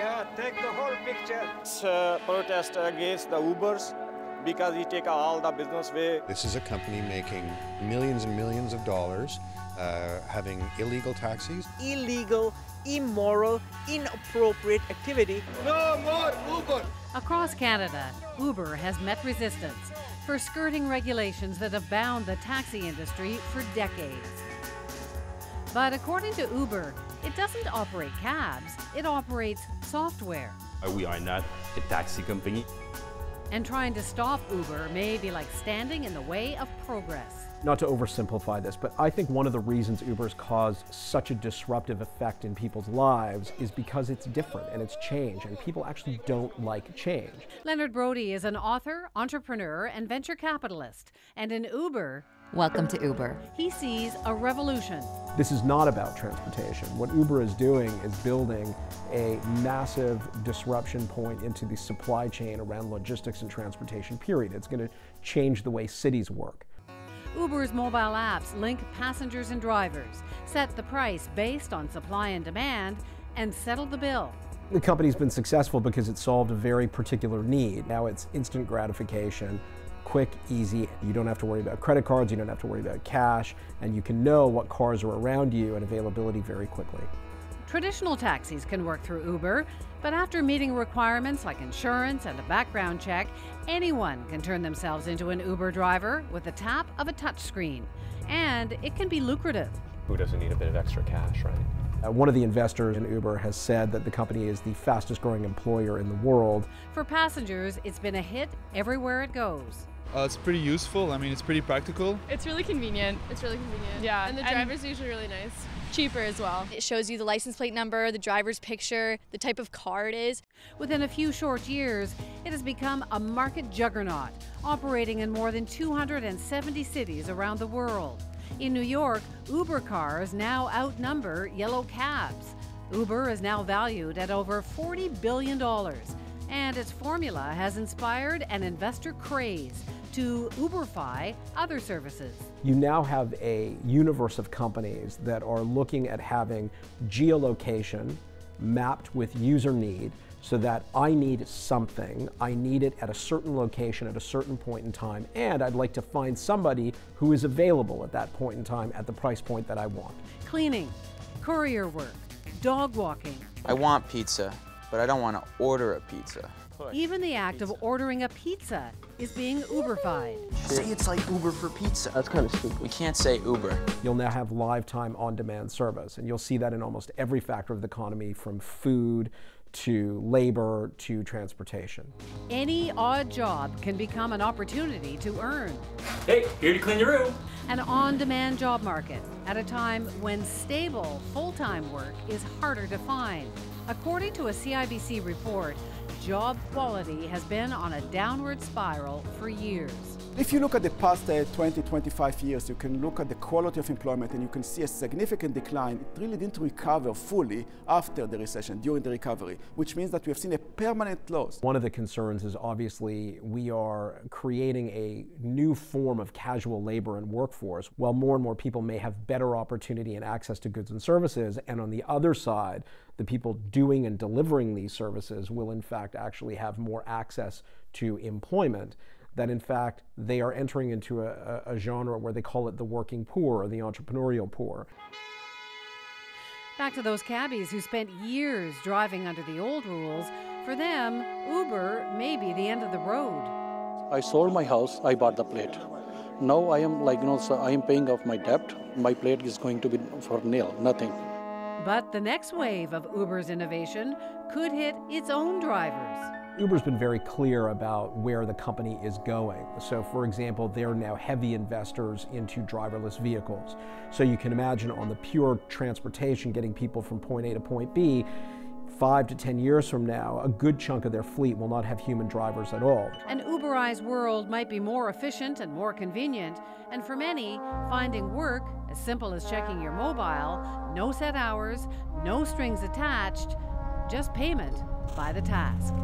Yeah, take the whole picture. It's a protest against the Ubers because he take all the business way. This is a company making millions and millions of dollars, having illegal taxis. Illegal, immoral, inappropriate activity. No more Uber. Across Canada, Uber has met resistance for skirting regulations that have bound the taxi industry for decades. But according to Uber, it doesn't operate cabs, it operates software. We are not a taxi company. And trying to stop Uber may be like standing in the way of progress. Not to oversimplify this, but I think one of the reasons Uber's caused such a disruptive effect in people's lives is because it's different and it's change, and people actually don't like change. Leonard Brody is an author, entrepreneur, and venture capitalist. And in Uber, welcome to Uber. He sees a revolution. This is not about transportation. What Uber is doing is building a massive disruption point into the supply chain around logistics and transportation, period. It's going to change the way cities work. Uber's mobile apps link passengers and drivers, set the price based on supply and demand, and settle the bill. The company's been successful because it solved a very particular need. Now it's instant gratification, quick, easy. You don't have to worry about credit cards, you don't have to worry about cash, and you can know what cars are around you and availability very quickly. Traditional taxis can work through Uber, but after meeting requirements like insurance and a background check, anyone can turn themselves into an Uber driver with the tap of a touchscreen. And it can be lucrative. Who doesn't need a bit of extra cash, right? One of the investors in Uber has said that the company is the fastest growing employer in the world. For passengers, it's been a hit everywhere it goes. It's pretty useful. I mean, it's pretty practical. It's really convenient. It's really convenient. Yeah. And the driver's usually really nice. Cheaper as well. It shows you the license plate number, the driver's picture, the type of car it is. Within a few short years, it has become a market juggernaut, operating in more than 270 cities around the world. In New York, Uber cars now outnumber yellow cabs. Uber is now valued at over $40 billion, and its formula has inspired an investor craze to Uberify other services. You now have a universe of companies that are looking at having geolocation mapped with user need, so that I need something, I need it at a certain location at a certain point in time, and I'd like to find somebody who is available at that point in time at the price point that I want. Cleaning, courier work, dog walking. I want pizza, but I don't want to order a pizza. Even the act of ordering a pizza is being Uberified. Say it's like Uber for pizza. That's kind of stupid. We can't say Uber. You'll now have lifetime on-demand service, and you'll see that in almost every factor of the economy, from food to labor to transportation. Any odd job can become an opportunity to earn. Hey, here to clean your room. An on-demand job market at a time when stable, full-time work is harder to find. According to a CIBC report, job quality has been on a downward spiral for years. If you look at the past 20-25 years, you can look at the quality of employment and you can see a significant decline. It really didn't recover fully after the recession, during the recovery, which means that we have seen a permanent loss. One of the concerns is obviously we are creating a new form of casual labor and workforce, while more and more people may have better opportunity and access to goods and services, and on the other side, the people doing and delivering these services will in fact actually have more access to employment, that in fact they are entering into a genre where they call it the working poor or the entrepreneurial poor. Back to those cabbies who spent years driving under the old rules, for them, Uber may be the end of the road. I sold my house, I bought the plate. Now I am so I am paying off my debt. My plate is going to be for nil, nothing. But the next wave of Uber's innovation could hit its own drivers. Uber's been very clear about where the company is going. So for example, they're now heavy investors into driverless vehicles. So you can imagine on the pure transportation, getting people from point A to point B, 5 to 10 years from now, a good chunk of their fleet will not have human drivers at all. An Uberized world might be more efficient and more convenient, and for many, finding work as simple as checking your mobile, no set hours, no strings attached, just payment by the task.